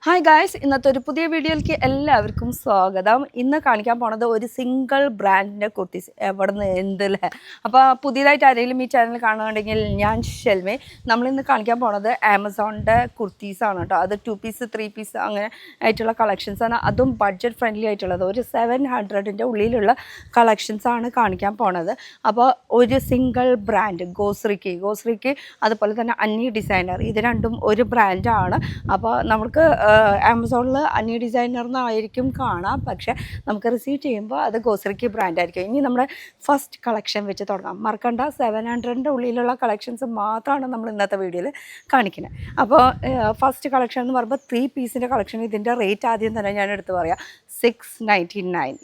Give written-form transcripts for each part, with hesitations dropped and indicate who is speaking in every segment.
Speaker 1: Hi guys, ഇന്നത്തെ ഒരു പുതിയ വീഡിയോയിലേക്ക് എല്ലാവർക്കും സ്വാഗതം. ഇന്ന് കാണിക്കാൻ പോണത് ഒരു സിംഗിൾ ബ്രാൻഡിൻ്റെ കുർത്തീസ്. എവിടെ നിന്ന് എന്തല്ലേ. അപ്പോൾ പുതിയതായിട്ട് ആരെങ്കിലും ഈ ചാനൽ കാണുന്നുണ്ടെങ്കിൽ ഞാൻ ഷെൽമി. നമ്മളിന്ന് കാണിക്കാൻ പോണത് ആമസോണിൻ്റെ കുർത്തീസാണ് കേട്ടോ. അത് 2 പീസ് 3 പീസ് അങ്ങനെ ആയിട്ടുള്ള കളക്ഷൻസാണ്. അതും ബഡ്ജറ്റ് ഫ്രണ്ട്ലി ആയിട്ടുള്ളത്. ഒരു 700ൻ്റെ ഉള്ളിലുള്ള കളക്ഷൻസാണ് കാണിക്കാൻ പോണത്. അപ്പോൾ ഒരു സിംഗിൾ ബ്രാൻഡ് ഗോസ്രിക്ക് അതുപോലെ തന്നെ അന്നി ഡിസൈനർ, ഇത് രണ്ടും ഒരു ബ്രാൻഡാണ്. അപ്പോൾ നമുക്ക് ആമസോണിൽ അന്യ ഡിസൈനർ എന്നായിരിക്കും കാണാം, പക്ഷേ നമുക്ക് റിസീവ് ചെയ്യുമ്പോൾ അത് ഗോസ്രിക്ക് ബ്രാൻഡായിരിക്കും. ഇനി നമ്മുടെ ഫസ്റ്റ് കളക്ഷൻ വെച്ച് തുടങ്ങാം. മറക്കണ്ട, 700ൻ്റെ ഉള്ളിലുള്ള കളക്ഷൻസ് മാത്രമാണ് നമ്മൾ ഇന്നത്തെ വീഡിയോയിൽ കാണിക്കുന്നത്. അപ്പോൾ ഫസ്റ്റ് കളക്ഷൻ എന്ന് പറയുമ്പോൾ 3 പീസിൻ്റെ കളക്ഷൻ. ഇതിൻ്റെ റേറ്റ് ആദ്യം തന്നെ ഞാൻ എടുത്ത് പറയാം, 699.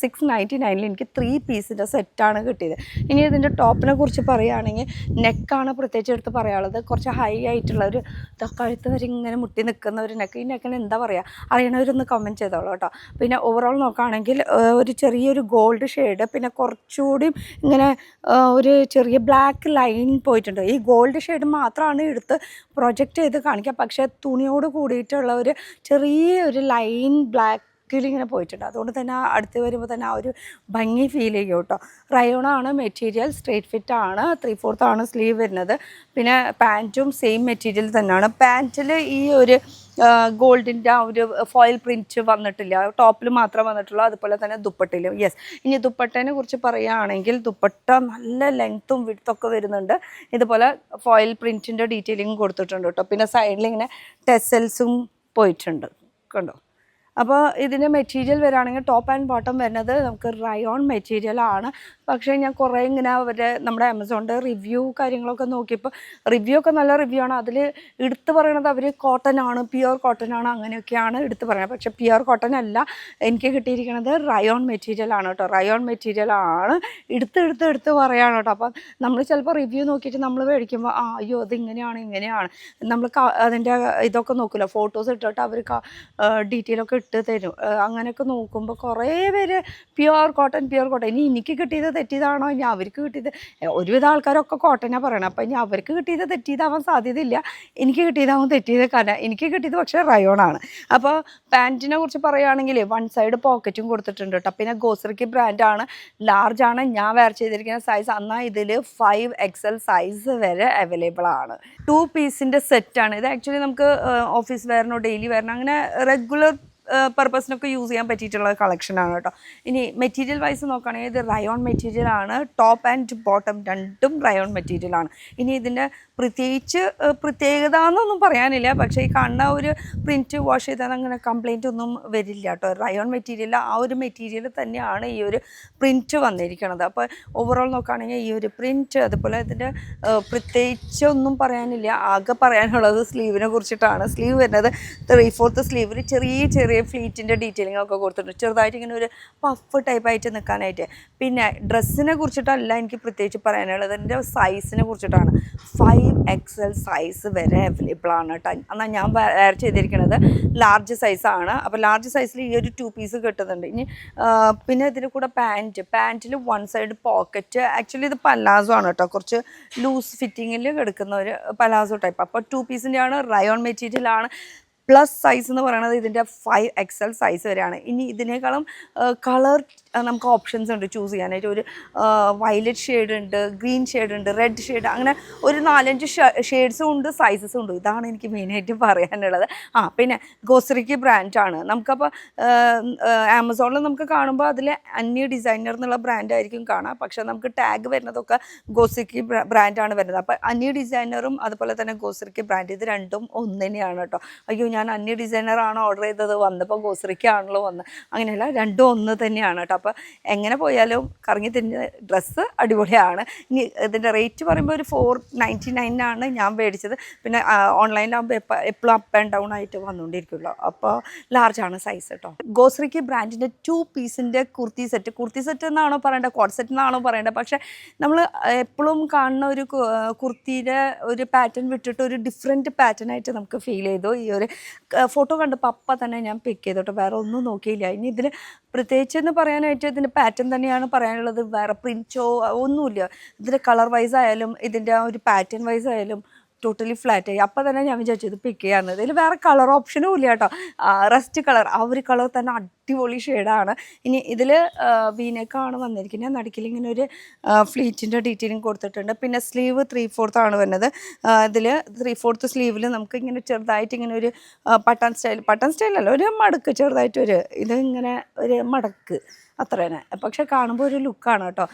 Speaker 1: 699 എനിക്ക് 3 പീസിൻ്റെ സെറ്റാണ് കിട്ടിയത്. ഇനി ഇതിൻ്റെ ടോപ്പിനെ കുറിച്ച് പറയുകയാണെങ്കിൽ നെക്കാണ് പ്രത്യേകിച്ച് എടുത്ത് പറയാനുള്ളത്. കുറച്ച് ഹൈ ആയിട്ടുള്ള ഒരു കഴുത്ത് വരെ ഇങ്ങനെ മുട്ടി നിൽക്കുന്ന ഒരു നെക്ക്. ഈ നെക്കിന് എന്താ പറയുക, അറിയണവരൊന്ന് കമൻറ്റ് ചെയ്തോളൂ കേട്ടോ. പിന്നെ ഓവറോൾ നോക്കുകയാണെങ്കിൽ ഒരു ചെറിയൊരു ഗോൾഡ് ഷെയ്ഡ്, പിന്നെ കുറച്ചുകൂടി ഇങ്ങനെ ഒരു ചെറിയ ബ്ലാക്ക് ലൈൻ പോയിട്ടുണ്ട്. ഈ ഗോൾഡ് ഷെയ്ഡ് മാത്രമാണ് എടുത്ത് പ്രൊജക്റ്റ് ചെയ്ത് കാണിക്കുക, പക്ഷേ തുണിയോട് കൂടിയിട്ടുള്ള ഒരു ചെറിയൊരു ലൈൻ ബ്ലാക്ക് ഇങ്ങനെ പോയിട്ടുണ്ട്. അതുകൊണ്ട് തന്നെ അടുത്ത് വരുമ്പോൾ തന്നെ ആ ഒരു ഭംഗി ഫീൽ ചെയ്യും കേട്ടോ. റയോണാണ് മെറ്റീരിയൽ, സ്ട്രേറ്റ് ഫിറ്റ് ആണ്, 3/4 ആണ് സ്ലീവ് വരുന്നത്. പിന്നെ പാൻറ്റും സെയിം മെറ്റീരിയൽ തന്നെയാണ്. പാൻറ്റിൽ ഈ ഒരു ഗോൾഡിൻ്റെ ആ ഒരു ഫോയിൽ പ്രിൻറ്റ് വന്നിട്ടില്ല, ടോപ്പിൽ മാത്രം വന്നിട്ടുള്ളൂ. അതുപോലെ തന്നെ ദുപ്പട്ടയിലും. യെസ്, ഇനി ദുപ്പട്ടേനെ കുറിച്ച് പറയുകയാണെങ്കിൽ ദുപ്പട്ട നല്ല ലെങ്ത്തും വിഡ്ത്തൊക്കെ വരുന്നുണ്ട്. ഇതുപോലെ ഫോയിൽ പ്രിൻറ്റിൻ്റെ ഡീറ്റെയിലിംഗ് കൊടുത്തിട്ടുണ്ട് കേട്ടോ. പിന്നെ സൈഡിൽ ഇങ്ങനെ ടെസൽസും പോയിട്ടുണ്ട് കണ്ടോ. അപ്പോൾ ഇതിൻ്റെ മെറ്റീരിയൽ വരികയാണെങ്കിൽ ടോപ്പ് ആൻഡ് ബോട്ടം വരുന്നത് നമുക്ക് റയോൺ മെറ്റീരിയലാണ്. പക്ഷേ ഞാൻ കുറേ ഇങ്ങനെ നമ്മുടെ ആമസോണിൻ്റെ റിവ്യൂ കാര്യങ്ങളൊക്കെ നോക്കിയപ്പോൾ റിവ്യൂ ഒക്കെ നല്ല റിവ്യൂ ആണ്. അതിൽ എടുത്ത് പറയണത് അവർ കോട്ടൺ ആണ്, പ്യുവർ കോട്ടൺ ആണ്, അങ്ങനെയൊക്കെയാണ് എടുത്ത് പറയുന്നത്. പക്ഷേ പ്യുവർ കോട്ടൺ അല്ല, എനിക്ക് കിട്ടിയിരിക്കുന്നത് റയോൺ മെറ്റീരിയലാണ് കേട്ടോ. റയോൺ മെറ്റീരിയലാണ് എടുത്ത് പറയുകയാണ് കേട്ടോ. അപ്പം നമ്മൾ ചിലപ്പോൾ റിവ്യൂ നോക്കിയിട്ട് നമ്മൾ മേടിക്കുമ്പോൾ അയ്യോ അത് ഇങ്ങനെയാണ് നമ്മൾ അതിൻ്റെ ഇതൊക്കെ നോക്കില്ല, ഫോട്ടോസ് ഇട്ടിട്ട് അവർ ഡീറ്റെയിലൊക്കെ ഇട്ട് തരും. അങ്ങനെയൊക്കെ നോക്കുമ്പോൾ കുറേ പേര് പ്യുവർ കോട്ടൺ. ഇനി എനിക്ക് കിട്ടിയത് തെറ്റിയതാണോ, ഇനി അവർക്ക് കിട്ടിയത്, ഒരുവിധ ആൾക്കാരൊക്കെ കോട്ടനാണ് പറയണം. അപ്പോൾ ഇനി അവർക്ക് കിട്ടിയത് തെറ്റിയതാവാൻ സാധ്യതയില്ല, എനിക്ക് കിട്ടിയതാവും തെറ്റിയത്. കാരണം എനിക്ക് കിട്ടിയത് പക്ഷേ റയോണാണ്. അപ്പോൾ പാൻറ്റിനെ കുറിച്ച് പറയുകയാണെങ്കിൽ 1 സൈഡ് പോക്കറ്റും കൊടുത്തിട്ടുണ്ട് കേട്ടോ. പിന്നെ ഗോസ്രിക്ക് ബ്രാൻഡാണ്, ലാർജാണ് ഞാൻ വെയർ ചെയ്തിരിക്കുന്ന സൈസ്. എന്നാൽ ഇതിൽ 5XL സൈസ് വരെ അവൈലബിൾ ആണ്. 2 പീസിൻ്റെ സെറ്റാണ് ഇത്. ആക്ച്വലി നമുക്ക് ഓഫീസ് വെയറിനോ ഡെയിലി വെയറിനോ അങ്ങനെ റെഗുലർ പർപ്പസിനൊക്കെ യൂസ് ചെയ്യാൻ പറ്റിയിട്ടുള്ള കളക്ഷനാണ് കേട്ടോ. ഇനി മെറ്റീരിയൽ വൈസ് നോക്കുകയാണെങ്കിൽ ഇത് റയോൺ മെറ്റീരിയലാണ്. ടോപ്പ് ആൻഡ് ബോട്ടം രണ്ടും റയോൺ മെറ്റീരിയലാണ്. ഇനി ഇതിൻ്റെ പ്രത്യേകത എന്നൊന്നും പറയാനില്ല, പക്ഷേ ഈ കാണുന്ന ഒരു പ്രിൻറ്റ് വാഷ് ചെയ്താൽ അങ്ങനെ കംപ്ലൈൻറ്റ് ഒന്നും വരില്ല കേട്ടോ. റയോൺ മെറ്റീരിയൽ ആ ഒരു മെറ്റീരിയൽ തന്നെയാണ് ഈ ഒരു പ്രിൻറ്റ് വന്നിരിക്കുന്നത്. അപ്പോൾ ഓവറോൾ നോക്കുകയാണെങ്കിൽ ഈ ഒരു പ്രിൻറ്റ്, അതുപോലെ ഇതിൻ്റെ പ്രത്യേകിച്ച് ഒന്നും പറയാനില്ല. ആകെ പറയാനുള്ളത് സ്ലീവിനെ കുറിച്ചിട്ടാണ്. സ്ലീവ് വരുന്നത് 3/4 സ്ലീവിൽ ചെറിയ ഫ്ലീറ്റിൻ്റെ ഡീറ്റെയിലിംഗ് ഒക്കെ കൊടുത്തിട്ടുണ്ട്. ചെറുതായിട്ട് ഇങ്ങനെ ഒരു പഫ് ടൈപ്പായിട്ട് നിൽക്കാനായിട്ട്. പിന്നെ ഡ്രസ്സിനെ കുറിച്ചിട്ടല്ല എനിക്ക് പ്രത്യേകിച്ച് പറയാനുള്ളത്, എൻ്റെ സൈസിനെ കുറിച്ചിട്ടാണ്. 5XL സൈസ് വരെ അവൈലബിൾ ആണ് കേട്ടോ. എന്നാൽ ഞാൻ വെയർ ചെയ്തിരിക്കുന്നത് ലാർജ് സൈസാണ്. അപ്പോൾ ലാർജ് സൈസിൽ ഈ ഒരു 2 പീസ് കിട്ടുന്നുണ്ട്. ഇനി പിന്നെ ഇതിൻ്റെ കൂടെ പാൻറ്റിൽ 1 സൈഡ് പോക്കറ്റ്. ആക്ച്വലി ഇത് പലാസോ ആണ് കേട്ടോ, കുറച്ച് ലൂസ് ഫിറ്റിങ്ങിൽ കിടക്കുന്ന ഒരു പലാസോ ടൈപ്പ്. അപ്പോൾ 2 പീസിൻ്റെയാണ്, റയോൺ മെറ്റീരിയലാണ്. പ്ലസ് സൈസ് എന്ന് പറയുന്നത് ഇതിൻ്റെ 5XL സൈസ് വരെയാണ്. ഇനി ഇതിനേക്കാളും കളർ നമുക്ക് ഓപ്ഷൻസ് ഉണ്ട് ചൂസ് ചെയ്യാനായിട്ട്. ഒരു വയലറ്റ് ഷെയ്ഡ് ഉണ്ട്, ഗ്രീൻ ഷെയ്ഡ് ഉണ്ട്, റെഡ് ഷെയ്ഡ്, അങ്ങനെ ഒരു 4-5 ഷെയ്ഡ്സും ഉണ്ട്, സൈസസും ഉണ്ട്. ഇതാണ് എനിക്ക് മെയിനായിട്ട് പറയാനുള്ളത്. പിന്നെ ഗോസ്രിക്ക് ബ്രാൻഡാണ്. നമുക്കപ്പോൾ ആമസോണിൽ നമുക്ക് കാണുമ്പോൾ അതിൽ അന്യ ഡിസൈനർ എന്നുള്ള ബ്രാൻഡായിരിക്കും കാണാം, പക്ഷേ നമുക്ക് ടാഗ് വരുന്നതൊക്കെ ഗോസ്രിക്ക് ബ്രാൻഡാണ് വരുന്നത്. അപ്പോൾ അന്യ ഡിസൈനറും അതുപോലെ തന്നെ ഗോസ്രിക്ക് ബ്രാൻഡ്, ഇത് രണ്ടും ഒന്ന് തന്നെയാണ് കേട്ടോ. അയ്യോ ഞാൻ അന്യ ഡിസൈനറാണോ ഓർഡർ ചെയ്തത്, വന്നപ്പോൾ ഗോസ്രിക്കാണല്ലോ വന്ന്, അങ്ങനെയല്ല, രണ്ടും ഒന്ന് തന്നെയാണ് കേട്ടോ. അപ്പോൾ എങ്ങനെ പോയാലും കറങ്ങി തിരിഞ്ഞ ഡ്രസ്സ് അടിപൊളിയാണ്. ഇനി ഇതിൻ്റെ റേറ്റ് പറയുമ്പോൾ ഒരു 499 ഞാൻ മേടിച്ചത്. പിന്നെ ഓൺലൈനിലാകുമ്പോൾ എപ്പോഴും അപ്പ് ആൻഡ് ഡൗൺ ആയിട്ട് വന്നുകൊണ്ടിരിക്കുമല്ലോ. അപ്പോൾ ലാർജാണ് സൈസ് കേട്ടോ. ഗോസ്രിക്ക് ബ്രാൻഡിൻ്റെ 2 പീസിൻ്റെ കുർത്തി സെറ്റ് എന്നാണോ പറയേണ്ടത്, കോഡ് സെറ്റ് എന്നാണോ പറയേണ്ടത്, പക്ഷേ നമ്മൾ എപ്പോഴും കാണുന്ന ഒരു കുർത്തിയുടെ ഒരു പാറ്റേൺ വിട്ടിട്ട് ഒരു ഡിഫറെൻറ്റ് പാറ്റേൺ ആയിട്ട് നമുക്ക് ഫീൽ ചെയ്തു. ഈ ഒരു ഫോട്ടോ കണ്ടപ്പോൾ അപ്പം തന്നെ ഞാൻ പിക്ക് ചെയ്തോട്ടോ, വേറെ ഒന്നും നോക്കിയില്ല. ഇനി ഇതിൽ പ്രത്യേകിച്ച് എന്ന് പറയാനായിട്ട് ഇതിൻ്റെ പാറ്റേൺ തന്നെയാണ് പറയാനുള്ളത്, വേറെ പ്രിൻറ്റോ ഒന്നുമില്ല. ഇതിൻ്റെ കളർ വൈസ് ആയാലും ഇതിൻ്റെ ആ ഒരു പാറ്റേൺ വൈസ് ആയാലും ടോട്ടലി ഫ്ലാറ്റ് ആയി. അപ്പോൾ തന്നെ ഞാൻ വിചാരിച്ചു ഇത് പിക്ക് ചെയ്യാമെന്ന്. ഇതിൽ വേറെ കളർ ഓപ്ഷനും ഇല്ല കേട്ടോ. റസ്റ്റ് കളർ, ആ ഒരു കളർ തന്നെ അടിപൊളി ഷെയ്ഡാണ്. ഇനി ഇതിൽ വീനേക്കാണ് വന്നിരിക്കുന്നത്. നടുക്കിൽ ഇങ്ങനെ ഒരു ഫ്ലീറ്റിൻ്റെ ഡീറ്റെയിലിംഗ് കൊടുത്തിട്ടുണ്ട്. പിന്നെ സ്ലീവ് 3/4 ആണ് വരുന്നത്. ഇതിൽ 3/4 സ്ലീവിൽ നമുക്ക് ഇങ്ങനെ ചെറുതായിട്ട് ഇങ്ങനെ ഒരു പട്ടൺ സ്റ്റൈലല്ല, ഒരു മടക്ക്, ചെറുതായിട്ടൊരു ഇത് ഇങ്ങനെ ഒരു മടക്ക് അത്ര തന്നെ. പക്ഷെ കാണുമ്പോൾ ഒരു ലുക്കാണ് കേട്ടോ.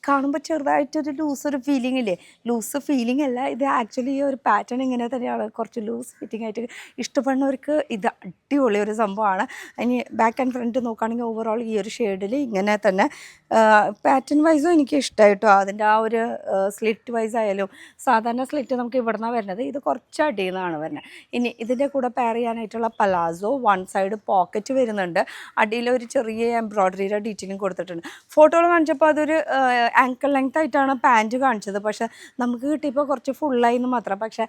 Speaker 1: കാണുമ്പോൾ ചെറുതായിട്ടൊരു ലൂസൊരു ഫീലിംഗ് ഇല്ലേ? ലൂസ് ഫീലിംഗ് അല്ല, ഇത് ആക്ച്വലി ഈ ഒരു പാറ്റേൺ ഇങ്ങനെ തന്നെയാണ്. കുറച്ച് ലൂസ് ഫിറ്റിംഗ് ആയിട്ട് ഇഷ്ടപ്പെടുന്നവർക്ക് ഇത് അടിപൊളി ഒരു സംഭവമാണ്. ഇനി ബാക്ക് ആൻഡ് ഫ്രണ്ട് നോക്കുകയാണെങ്കിൽ ഓവറോൾ ഈ ഒരു ഷെയ്ഡിൽ ഇങ്ങനെ തന്നെ പാറ്റേൺ വൈസും എനിക്ക് ഇഷ്ടമായിട്ടോ. അതിൻ്റെ ആ ഒരു സ്ലിറ്റ് വൈസ് ആയാലും, സാധാരണ സ്ലിറ്റ് നമുക്ക് ഇവിടെ നിന്നാണ് വരുന്നത്, ഇത് കുറച്ച് അടിയിൽ നിന്നാണ് വരുന്നത്. ഇനി ഇതിൻ്റെ കൂടെ പെയർ ചെയ്യാനായിട്ടുള്ള പലാസോ, വൺ സൈഡ് പോക്കറ്റ് വരുന്നുണ്ട്. അടിയിൽ ഒരു ചെറിയ എംബ്രോയ്ഡറിയുടെ ഡീറ്റെയിലിംഗ് കൊടുത്തിട്ടുണ്ട്. ഫോട്ടോകൾ കാണിച്ചപ്പോൾ അതൊരു ആങ്കിൾ ലെങ്ത് ആയിട്ടാണ് പാൻറ്റ് കാണിച്ചത്. പക്ഷേ നമുക്ക് കിട്ടിയപ്പോൾ കുറച്ച് ഫുള്ളായി എന്ന് മാത്രം. പക്ഷേ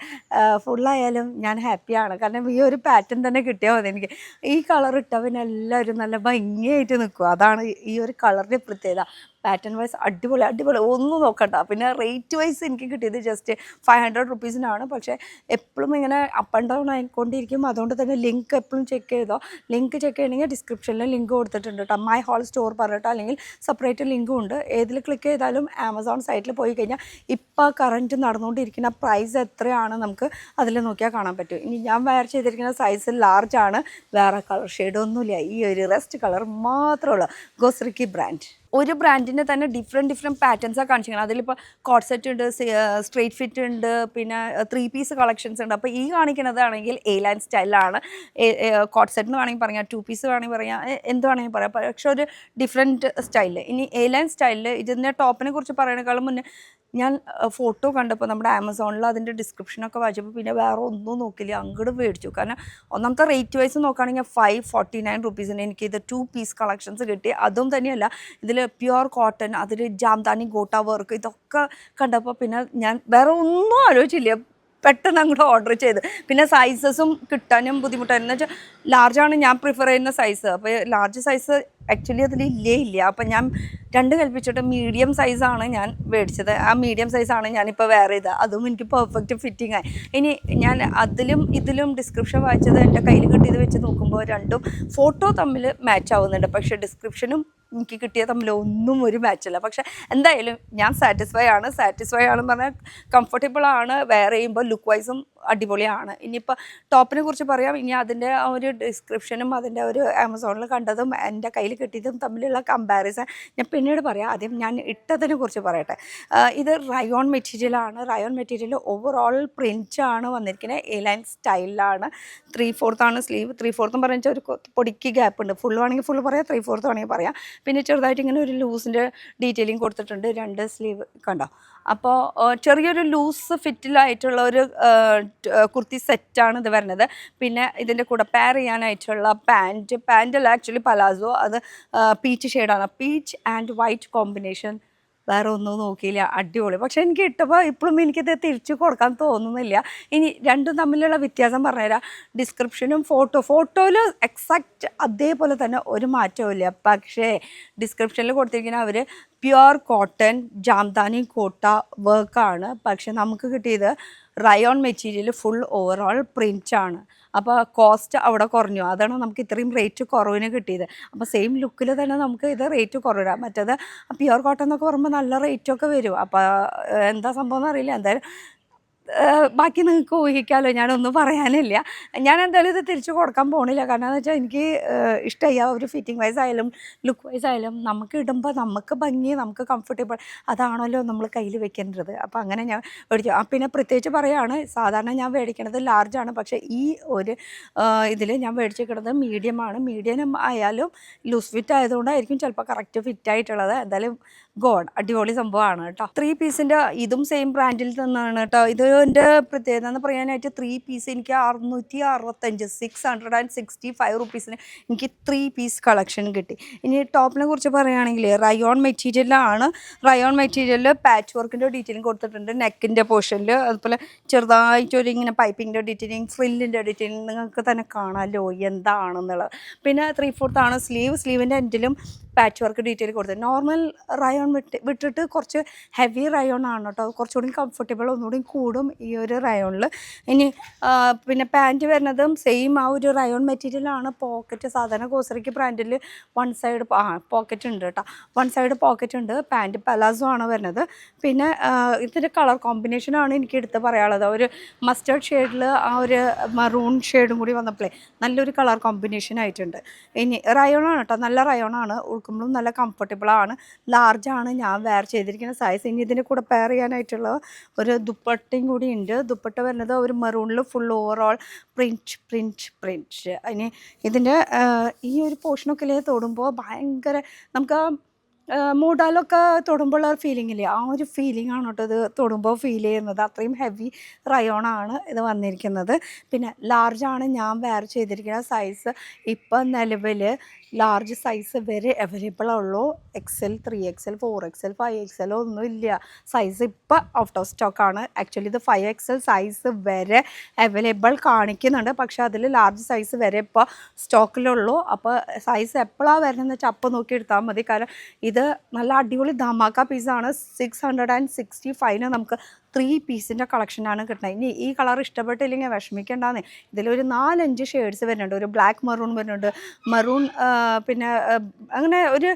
Speaker 1: ഫുള്ളായാലും ഞാൻ ഹാപ്പിയാണ്. കാരണം ഈ ഒരു പാറ്റേൺ തന്നെ കിട്ടിയാൽ മതി എനിക്ക്. ഈ കളർ ഇട്ടാൽ പിന്നെ എല്ലാവരും നല്ല ഭംഗിയായിട്ട് നിൽക്കും. അതാണ് ഈ ഒരു കളറിൻ്റെ പ്രത്യേകത. പാറ്റേൺ വൈസ് അടിപൊളി, ഒന്നും നോക്കണ്ട. പിന്നെ റേറ്റ് വൈസ് എനിക്ക് കിട്ടിയത് ജസ്റ്റ് 500 റുപ്പീസിനാണ്. പക്ഷേ എപ്പോഴും ഇങ്ങനെ അപ്പ് ആൻഡ് ഡൗൺ ആയിക്കൊണ്ടിരിക്കും. അതുകൊണ്ട് തന്നെ ലിങ്ക് എപ്പോഴും ചെക്ക് ചെയ്തോ. ലിങ്ക് ചെക്ക് ചെയ്യണമെങ്കിൽ ഡിസ്ക്രിപ്ഷനിൽ ലിങ്ക് കൊടുത്തിട്ടുണ്ട് കേട്ടോ. മൈ ഹോൾ സ്റ്റോർ പറഞ്ഞിട്ടോ, അല്ലെങ്കിൽ സെപ്പറേറ്റ് ലിങ്കും ഉണ്ട്. ഏതിൽ ക്ലിക്ക് ചെയ്താലും ആമസോൺ സൈറ്റിൽ പോയി കഴിഞ്ഞാൽ ഇപ്പോൾ കറൻറ്റ് നടന്നുകൊണ്ടിരിക്കുന്ന പ്രൈസ് എത്രയാണ് നമുക്ക് അതിൽ നോക്കിയാൽ കാണാൻ പറ്റും. ഇനി ഞാൻ വെയർ ചെയ്തിരിക്കുന്ന സൈസ് ലാർജ് ആണ്. വേറെ കളർ ഷെയ്ഡൊന്നുമില്ല, ഈ ഒരു റസ്റ്റ് കളർ മാത്രമേ ഉള്ളൂ. ഗോസ്രിക്കി ബ്രാൻഡ്. ഒരു ബ്രാൻഡിൻ്റെ തന്നെ ഡിഫറെൻറ്റ് പാറ്റേൺസാണ് കാണിച്ചിരിക്കുന്നത്. അതിലിപ്പോൾ കോട്ട് സെറ്റ് ഉണ്ട്, സ്ട്രെയിറ്റ് ഫിറ്റ് ഉണ്ട്, പിന്നെ 3 പീസ് കളക്ഷൻസ് ഉണ്ട്. അപ്പോൾ ഈ കാണിക്കുന്നതാണെങ്കിൽ എ ലൈൻ സ്റ്റൈലാണ്. കോട്ട് സെറ്റ് എന്ന് വേണമെങ്കിൽ പറയാം, 2 പീസ് വേണമെങ്കിൽ പറയാം, എന്ത് വേണമെങ്കിൽ പറയാം. പക്ഷേ ഒരു ഡിഫറെൻറ്റ് സ്റ്റൈലിൽ. ഇനി എ ലൈൻ സ്റ്റൈലിൽ ഇതിൻ്റെ ടോപ്പിനെ കുറിച്ച് പറയുന്നതിനേക്കാളും മുന്നേ ഞാൻ ഫോട്ടോ കണ്ടപ്പോൾ നമ്മുടെ ആമസോണിൽ അതിൻ്റെ ഡിസ്ക്രിപ്ഷനൊക്കെ വായിച്ചപ്പോൾ പിന്നെ വേറെ ഒന്നും നോക്കില്ല, അങ്ങോട്ട് മേടിച്ചു. കാരണം ഒന്നാമത്തെ റേറ്റ് വൈസ് നോക്കുകയാണെങ്കിൽ 549 റുപ്പീസിന് എനിക്കിത് 2 പീസ് കളക്ഷൻസ് കിട്ടി. അതും തന്നെയല്ല, ഇതിൽ പ്യുവർ കോട്ടൺ, അതിൽ ജാംദാനി ഗോട്ട വർക്ക്, ഇതൊക്കെ കണ്ടപ്പോൾ പിന്നെ ഞാൻ വേറെ ഒന്നും ആലോചിച്ചില്ല, പെട്ടെന്ന് അങ്ങോട്ട് ഓർഡർ ചെയ്ത്. പിന്നെ സൈസസും കിട്ടാനും ബുദ്ധിമുട്ടായിരുന്നു. എന്ന് വെച്ചാൽ ലാർജാണ് ഞാൻ പ്രിഫർ ചെയ്യുന്ന സൈസ്. അപ്പോൾ ലാർജ് സൈസ് ആക്ച്വലി അതിൽ ഇല്ല. അപ്പം ഞാൻ 2 കൽപ്പിച്ചിട്ട് മീഡിയം സൈസാണ് ഞാൻ മേടിച്ചത്. ആ മീഡിയം സൈസാണ് ഞാനിപ്പോൾ വെയർ ചെയ്തത്. അതും എനിക്ക് പെർഫെക്റ്റ് ഫിറ്റിംഗ് ആയി. ഇനി ഞാൻ അതിലും ഇതിലും ഡിസ്ക്രിപ്ഷൻ വായിച്ചത് എൻ്റെ കയ്യിൽ കിട്ടിയത് വെച്ച് നോക്കുമ്പോൾ രണ്ടും ഫോട്ടോ തമ്മിൽ മാച്ച് ആവുന്നുണ്ട്. പക്ഷേ ഡിസ്ക്രിപ്ഷനും എനിക്ക് കിട്ടിയ തമ്മിൽ ഒന്നും ഒരു മാച്ചല്ല. പക്ഷേ എന്തായാലും ഞാൻ സാറ്റിസ്ഫൈ ആണെന്ന് പറഞ്ഞാൽ കംഫർട്ടബിളാണ്. വെയർ ചെയ്യുമ്പോൾ ലുക്ക് വൈസും അടിപൊളിയാണ്. ഇനിയിപ്പോൾ ടോപ്പിനെ കുറിച്ച് പറയാം. ഇനി അതിൻ്റെ ആ ഒരു ഡിസ്ക്രിപ്ഷനും അതിൻ്റെ ഒരു ആമസോണിൽ കണ്ടതും എൻ്റെ കയ്യിൽ കിട്ടിയതും തമ്മിലുള്ള കമ്പാരിസൺ ഞാൻ പിന്നീട് പറയാം. ആദ്യം ഞാൻ ഇട്ടതിനെ കുറിച്ച് പറയട്ടെ. ഇത് റയോൺ മെറ്റീരിയലാണ്. റയോൺ മെറ്റീരിയൽ ഓവറോൾ പ്രിൻ്റാണ് വന്നിരിക്കുന്നത്. A line സ്റ്റൈലിലാണ്. 3/4 ആണ് സ്ലീവ്. 3/4 പറഞ്ഞാൽ ഒരു പൊടിക്ക് ഗ്യാപ്പ് ഉണ്ട്. ഫുൾ വേണമെങ്കിൽ ഫുൾ പറയാം, 3/4 വേണമെങ്കിൽ പറയാം. പിന്നെ ചെറുതായിട്ട് ഇങ്ങനെ ഒരു ലൂസിൻ്റെ ഡീറ്റെയിലിംഗ് കൊടുത്തിട്ടുണ്ട്. 2 സ്ലീവ് കണ്ടോ. അപ്പോൾ ചെറിയൊരു ലൂസ് ഫിറ്റിലായിട്ടുള്ള ഒരു കുർത്തി സെറ്റാണ് ഇത് വരുന്നത്. പിന്നെ ഇതിൻ്റെ കൂടെ പെയർ ചെയ്യാനായിട്ടുള്ള പാൻറ്റല്ല, ആക്ച്വലി പലാസോ. അത് പീച്ച് ഷെയ്ഡാണ്. Peach and white combination. വേറെ ഒന്നും നോക്കിയില്ല, അടിപൊളി. പക്ഷേ എനിക്ക് ഇട്ടപ്പോൾ ഇപ്പോഴും എനിക്കിത് തിരിച്ചു കൊടുക്കാൻ തോന്നുന്നില്ല. ഇനി രണ്ടും തമ്മിലുള്ള വ്യത്യാസം പറഞ്ഞുതരാം. ഡിസ്ക്രിപ്ഷനും ഫോട്ടോയിൽ എക്സാക്റ്റ് അതേപോലെ തന്നെ ഒരു മാറ്റവും ഇല്ല. പക്ഷേ ഡിസ്ക്രിപ്ഷനിൽ കൊടുത്തിരിക്കുന്ന അവർ പ്യുവർ കോട്ടൺ ജാംദാനി കോട്ട വർക്കാണ്. പക്ഷെ നമുക്ക് കിട്ടിയത് റയോൺ മെറ്റീരിയൽ ഫുൾ ഓവറോൾ പ്രിൻ്റാണ്. അപ്പോൾ കോസ്റ്റ് അവിടെ കുറഞ്ഞു. അതാണ് നമുക്ക് ഇത്രയും റേറ്റ് കുറവിന് കിട്ടിയത്. അപ്പോൾ സെയിം ലുക്കിൽ തന്നെ നമുക്ക് ഇത് റേറ്റ് കുറവില്ല. മറ്റേത് പ്യുവർ കോട്ടൺ എന്നൊക്കെ പറയുമ്പോൾ നല്ല റേറ്റൊക്കെ വരും. അപ്പോൾ എന്താ സംഭവം എന്നറിയില്ല. എന്തായാലും ബാക്കി നിങ്ങൾക്ക് ഊഹിക്കാമല്ലോ, ഞാനൊന്നും പറയാനില്ല. ഞാൻ എന്തായാലും ഇത് തിരിച്ചു കൊടുക്കാൻ പോകണില്ല. കാരണം എന്ന് വെച്ചാൽ എനിക്ക് ഇഷ്ടമായി. ആ ഒരു ഫിറ്റിംഗ് വൈസ് ആയാലും ലുക്ക് വൈസ് ആയാലും നമുക്ക് ഇടുമ്പോൾ നമുക്ക് ഭംഗി, നമുക്ക് കംഫർട്ടബിൾ, അതാണല്ലോ നമ്മൾ കയ്യിൽ വെക്കേണ്ടത്. അപ്പോൾ അങ്ങനെ ഞാൻ മേടിച്ചു. പിന്നെ പ്രത്യേകിച്ച് പറയുകയാണ്, സാധാരണ ഞാൻ മേടിക്കുന്നത് ലാർജാണ്. പക്ഷേ ഈ ഒരു ഇതിൽ ഞാൻ മേടിച്ചിരിക്കുന്നത് മീഡിയമാണ്. മീഡിയം ആയാലും ലൂസ് ഫിറ്റ് ആയതുകൊണ്ടായിരിക്കും ചിലപ്പോൾ കറക്റ്റ് ഫിറ്റ് ആയിട്ടുള്ളത്. എന്തായാലും അടിപൊളി സംഭവമാണ് കേട്ടോ. 3 പീസിൻ്റെ ഇതും സെയിം ബ്രാൻഡിൽ തന്നെയാണ് കേട്ടോ. ഇതിൻ്റെ പ്രത്യേകത എന്ന് പറയാനായിട്ട് 3 പീസ് എനിക്ക് 665 665 റുപ്പീസിന് എനിക്ക് 3 പീസ് കളക്ഷൻ കിട്ടി. ഇനി ടോപ്പിനെ കുറിച്ച് പറയുകയാണെങ്കിൽ റയോൺ മെറ്റീരിയലാണ്. റയോൺ മെറ്റീരിയലിൽ പാച്ച് വർക്കിൻ്റെ ഡീറ്റെയിലിംഗ് കൊടുത്തിട്ടുണ്ട്. നെക്കിൻ്റെ പോർഷനിൽ അതുപോലെ ചെറുതായിട്ടൊരു ഇങ്ങനെ പൈപ്പിങ്ങിൻ്റെ ഡീറ്റെയിലിംഗ്, ഫ്രില്ലിൻ്റെ ഡീറ്റെയിലിംഗ് നിങ്ങൾക്ക് തന്നെ കാണാമല്ലോ എന്താണെന്നുള്ളത്. പിന്നെ 3/4 ആണ് സ്ലീവിൻ്റെ എൻഡിലും പാച്ച് വർക്ക് ഡീറ്റെയിൽ കൊടുത്തത്. നോർമൽ റയോൺ വിട്ടിട്ട് കുറച്ച് ഹെവി റയോൺ ആണ് കേട്ടോ. കുറച്ചുകൂടി കംഫർട്ടബിൾ, ഒന്നുകൂടി കൂടും വരുന്നതും ഈ ഒരു റയോണിൽ. ഇനി പിന്നെ പാൻറ്റ് വരുന്നതും സെയിം ആ ഒരു റയോൺ മെറ്റീരിയലാണ്. പോക്കറ്റ് സാധാരണ കോസറിക്ക് ബ്രാൻഡിൽ വൺ സൈഡ് പോക്കറ്റ് ഉണ്ട് കേട്ടോ, വൺ സൈഡ് പോക്കറ്റ് ഉണ്ട്. പാൻറ്റ് പലാസോ ആണ് വരുന്നത്. പിന്നെ ഇതിൻ്റെ കളർ കോമ്പിനേഷനാണ് എനിക്ക് എടുത്ത് പറയാനുള്ളത്. ഒരു മസ്റ്റേർഡ് ഷെയ്ഡിൽ ആ ഒരു മറൂൺ ഷെയ്ഡും കൂടി വന്നപ്പോഴേ നല്ലൊരു കളർ കോമ്പിനേഷൻ ആയിട്ടുണ്ട്. ഇനി റയോണാണ് കേട്ടോ, നല്ല റയോണാണ്, ഉൾക്കുമ്പോഴും നല്ല കംഫർട്ടബിളാണ്. ലാർജാണ് ഞാൻ വെയർ ചെയ്തിരിക്കുന്ന സൈസ്. ഇനി ഇതിൻ്റെ കൂടെ പെയർ ചെയ്യാനായിട്ടുള്ള ഒരു ദുപ്പട്ടയും കൂടി ഉണ്ട്. ദുപ്പട്ട വരുന്നത് ഒരു മെറൂണിൽ ഫുൾ ഓവറോൾ പ്രിൻറ്റ്. ഇനി ഇതിൻ്റെ ഈ ഒരു പോർഷനൊക്കെ തൊടുമ്പോൾ ഭയങ്കര നമുക്ക് മൂടാലൊക്കെ തൊടുമ്പോൾ ഉള്ള ഫീലിംഗ് ഇല്ലേ, ആ ഒരു ഫീലിംഗ് ആണ് കേട്ടോ ഇത് തൊടുമ്പോൾ ഫീൽ ചെയ്യുന്നത്. അത്രയും ഹെവി റയോണാണ് ഇത് വന്നിരിക്കുന്നത്. പിന്നെ ലാർജാണ് ഞാൻ വെയർ ചെയ്തിരിക്കുന്ന സൈസ്. ഇപ്പം നിലവിൽ ലാർജ് സൈസ് വരെ അവൈലബിൾ ഉള്ളൂ. XL, 3XL, 4XL, 5XL ഒന്നും ഇല്ല. സൈസ് ഇപ്പം ഔട്ട് ഓഫ് സ്റ്റോക്കാണ്. ആക്ച്വലി ഇത് 5XL സൈസ് വരെ അവൈലബിൾ കാണിക്കുന്നുണ്ട്, പക്ഷേ അതിൽ ലാർജ് സൈസ് വരെ ഇപ്പോൾ സ്റ്റോക്കിലുള്ളൂ. അപ്പോൾ സൈസ് എപ്പോഴാണ് വരുന്നതെന്ന് വെച്ചാൽ അപ്പോൾ നോക്കി എടുത്താൽ മതി. കാരണം ഇത് നല്ല അടിപൊളി ധമാക്ക പീസാണ്. 665 നമുക്ക് 3 പീസിൻ്റെ കളക്ഷനാണ് കിട്ടുന്നത്. ഇനി ഈ കളർ ഇഷ്ടപ്പെട്ടില്ലെങ്കിൽ വിഷമിക്കേണ്ടാന്ന്. ഇതിലൊരു 4-5 ഷെയ്ഡ്സ് വരുന്നുണ്ട്. ഒരു ബ്ലാക്ക് മെറൂൺ വരുന്നുണ്ട്, മെറൂൺ പിന്നെ അങ്ങനെ ഒരു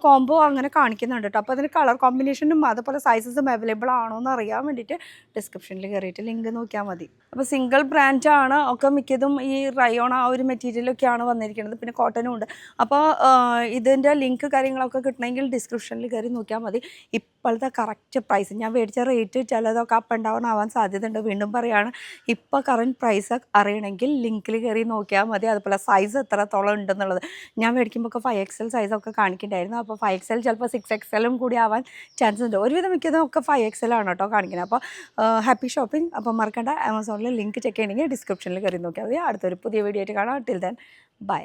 Speaker 1: കോംബോ അങ്ങനെ കാണിക്കുന്നുണ്ട് കേട്ടോ. അപ്പോൾ അതിന് കളർ കോമ്പിനേഷനും അതുപോലെ സൈസസും അവൈലബിൾ ആണോ എന്ന് അറിയാൻ വേണ്ടിയിട്ട് ഡിസ്ക്രിപ്ഷനിൽ കയറിയിട്ട് ലിങ്ക് നോക്കിയാൽ മതി. അപ്പോൾ സിംഗിൾ ബ്രാൻഡാണ് ഒക്കെ മിക്കതും. ഈ റയോൺ ആ ഒരു മെറ്റീരിയലൊക്കെയാണ് വന്നിരിക്കുന്നത്. പിന്നെ കോട്ടനും ഉണ്ട്. അപ്പോൾ ഇതിൻ്റെ ലിങ്ക് കാര്യങ്ങളൊക്കെ കിട്ടണമെങ്കിൽ ഡിസ്ക്രിപ്ഷനിൽ കയറി നോക്കിയാൽ മതി. ഇപ്പോഴത്തെ കറക്റ്റ് പ്രൈസ് ഞാൻ മേടിച്ച റേറ്റ് ചിലതൊക്കെ അപ്പ് ആൻഡ് ഡൗൺ ആവാൻ സാധ്യതയുണ്ട്. വീണ്ടും പറയുകയാണ്, ഇപ്പോൾ കറൻറ്റ് പ്രൈസ് അറിയണമെങ്കിൽ ലിങ്കിൽ കയറി നോക്കിയാൽ മതി. അതുപോലെ സൈസ് എത്രത്തോളം ഉണ്ടെന്നുള്ളത്. ഞാൻ മേടിക്കുമ്പോൾ ഒക്കെ 5XL സൈസൊക്കെ കാണിക്കുന്നുണ്ടായിരുന്നു. അപ്പോൾ 5XL ചിലപ്പോൾ 6XL കൂടി ആവാൻ ചാൻസ് ഉണ്ട്. ഒരുവിധം മിക്കതും ഒക്കെ 5XL ആണ് കേട്ടോ കാണിക്കുന്നത്. അപ്പോൾ ഹാപ്പി ഷോപ്പിംഗ്. അപ്പോൾ മറക്കണ്ട, ആമസോണിൽ ലിങ്ക് ചെക്ക് ചെയ്യണമെങ്കിൽ ഡിസ്ക്രിപ്ഷനിൽ കയറി നോക്കിയാൽ മതി. അടുത്തൊരു പുതിയ വീഡിയോ ആയിട്ട് കാണാം. Till then bye.